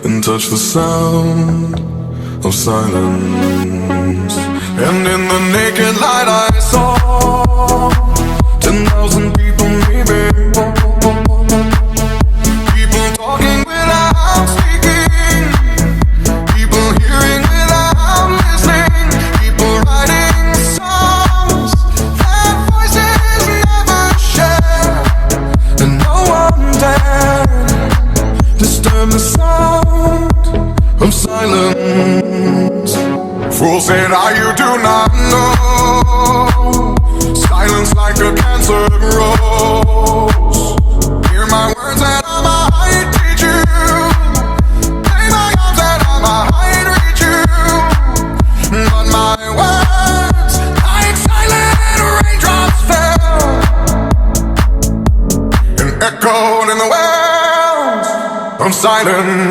and touch the sound of silence. And in the naked light I saw 10,000 people maybe, people talking without speaking, people hearing without listening, people writing songs that voices never share, and no one dared disturb the sound of silence. Fool said, you do not know. Silence like a cancer grows. Hear my words and I might teach you. Play my arms and I might reach you. But my words, like silent raindrops, fell and echoed in the wells of silence.